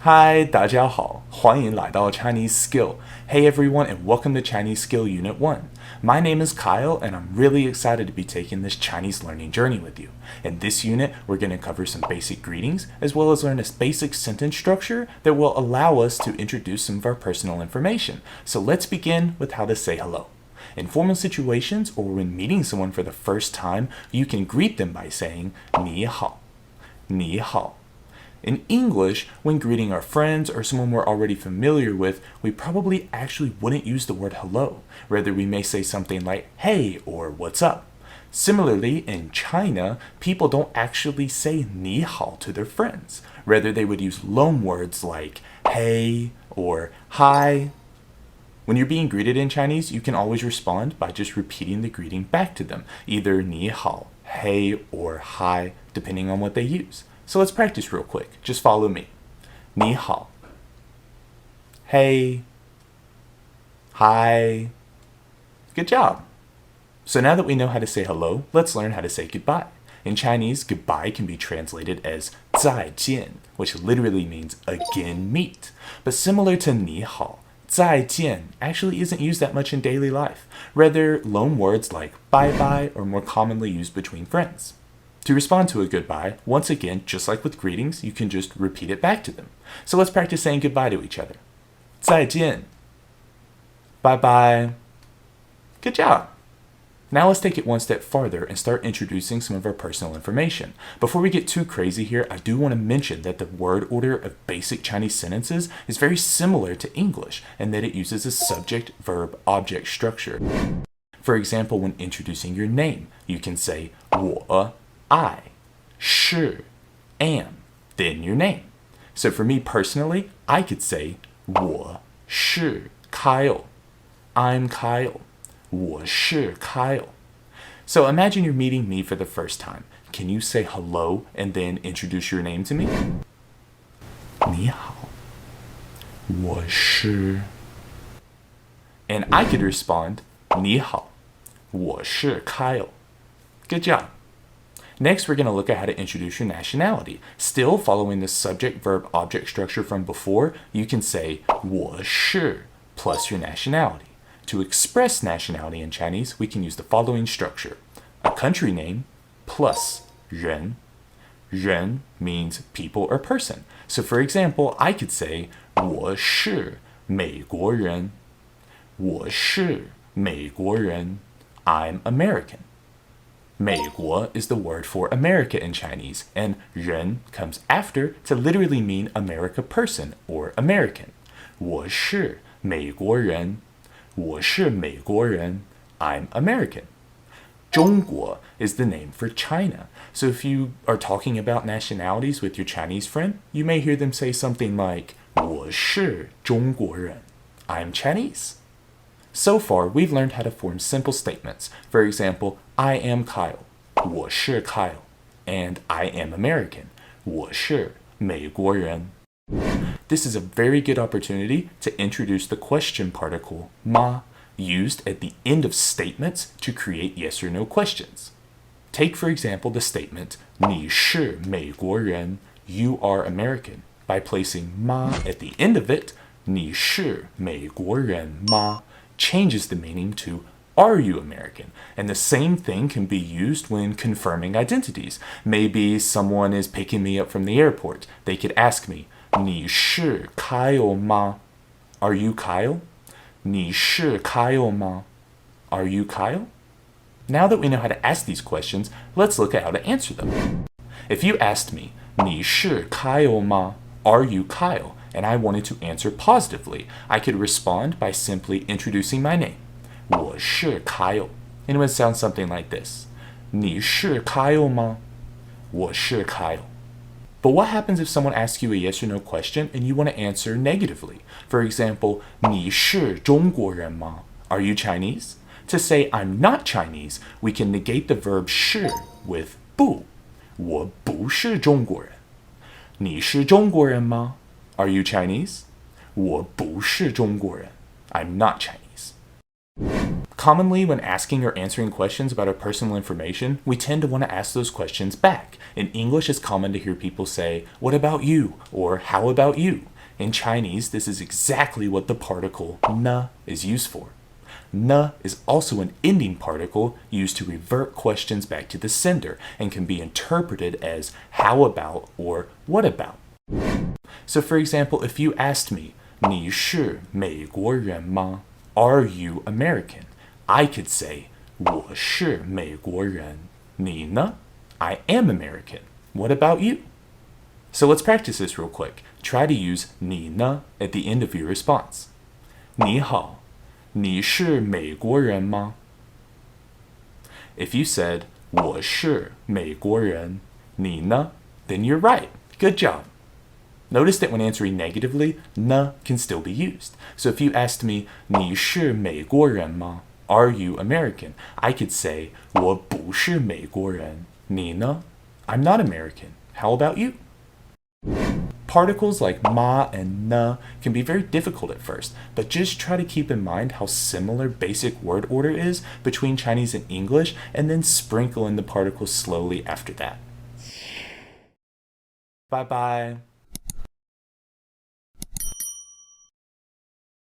Hi, 大家好，欢迎来到 ChineseSkill. Hey everyone, and welcome to ChineseSkill Unit 1. My name is Kyle, and I'm really excited to be taking this Chinese learning journey with you. In this unit, we're going to cover some basic greetings, as well as learn a basic sentence structure that will allow us to introduce some of our personal information. So let's begin with how to say hello. In formal situations or when meeting someone for the first time, you can greet them by saying 你好,你好. In English, when greeting our friends or someone we're already familiar with, we probably actually wouldn't use the word hello. Rather, we may say something like hey or what's up. Similarly, in China, people don't actually say 你好 to their friends. Rather, they would use loan words like hey or hi. When you're being greeted in Chinese, you can always respond by just repeating the greeting back to them, either 你好, hey, or hi, depending on what they use. So let's practice real quick. Just follow me. 你好. Hey. Hi. Good job. So now that we know how to say hello, let's learn how to say goodbye. In Chinese, goodbye can be translated as 再见, which literally means again meet. But similar to 你好, 再见 actually isn't used that much in daily life. Rather, loan words like bye bye are more commonly used between friends. To respond to a goodbye, once again, just like with greetings, you can just repeat it back to them. So let's practice saying goodbye to each other. 再见. Bye bye. Good job. Now let's take it one step farther and start introducing some of our personal information. Before we get too crazy here, I do want to mention that the word order of basic Chinese sentences is very similar to English and that it uses a subject, verb, object structure. For example, when introducing your name, you can say 我 I, 是, am, then your name. So for me personally, I could say 我是 Kyle. I'm Kyle. 我是 Kyle. So imagine you're meeting me for the first time. Can you say hello and then introduce your name to me? 你好,我是. And I could respond 你好,我是 Kyle. Good job. Next, we're going to look at how to introduce your nationality. Still following the subject, verb, object structure from before, you can say 我是 plus your nationality. To express nationality in Chinese, we can use the following structure. A country name plus 人. 人 means people or person. So for example, I could say 我是美国人. 我是美国人. I'm American. 美国 is the word for America in Chinese, and 人 comes after to literally mean America person or American. 我是美国人. 我是美国人. I'm American. 中国 is the name for China. So if you are talking about nationalities with your Chinese friend, you may hear them say something like 我是中国人. I'm Chinese. So far, we've learned how to form simple statements. For example, I am Kyle. 我是 Kyle. And I am American. 我是美国人. This is a very good opportunity to introduce the question particle 吗 used at the end of statements to create yes or no questions. Take, for example, the statement 你是美国人, you are American. By placing 吗 at the end of it, 你是美国人吗 changes the meaning to are you American? And the same thing can be used when confirming identities. Maybe someone is picking me up from the airport. They could ask me, 你是 Kyle 吗? Are you Kyle? 你是 Kyle 吗? Are you Kyle? Now that we know how to ask these questions, let's look at how to answer them. If you asked me, 你是 Kyle 吗? Are you Kyle? And I wanted to answer positively, I could respond by simply introducing my name. 我是 Kyle. And it would sound something like this. 你是 Kyle 吗? 我是 Kyle. But what happens if someone asks you a yes or no question and you want to answer negatively? For example, 你是中国人吗? Are you Chinese? To say I'm not Chinese, we can negate the verb 是 with 不. 我不是中国人. 你是中国人吗? Are you Chinese? 我不是中国人. I'm not Chinese. Commonly, when asking or answering questions about our personal information, we tend to want to ask those questions back. In English, it's common to hear people say, "What about you?" or "How about you?" In Chinese, this is exactly what the particle "ne" is used for. "Ne" is also an ending particle used to revert questions back to the sender and can be interpreted as "how about" or "what about." So for example, if you asked me, 你是美国人吗? Are you American? I could say, 我是美国人。你呢? I am American. What about you? So let's practice this real quick. Try to use 你呢 at the end of your response. 你好，你是美国人吗? If you said, 我是美国人，你呢? Then you're right. Good job. Notice that when answering negatively, "ne" can still be used. So if you asked me, 你是美国人吗? Are you American? I could say, 我不是美国人。你呢? I'm not American. How about you? Particles like ma and ne can be very difficult at first, but just try to keep in mind how similar basic word order is between Chinese and English, and then sprinkle in the particles slowly after that. Bye bye.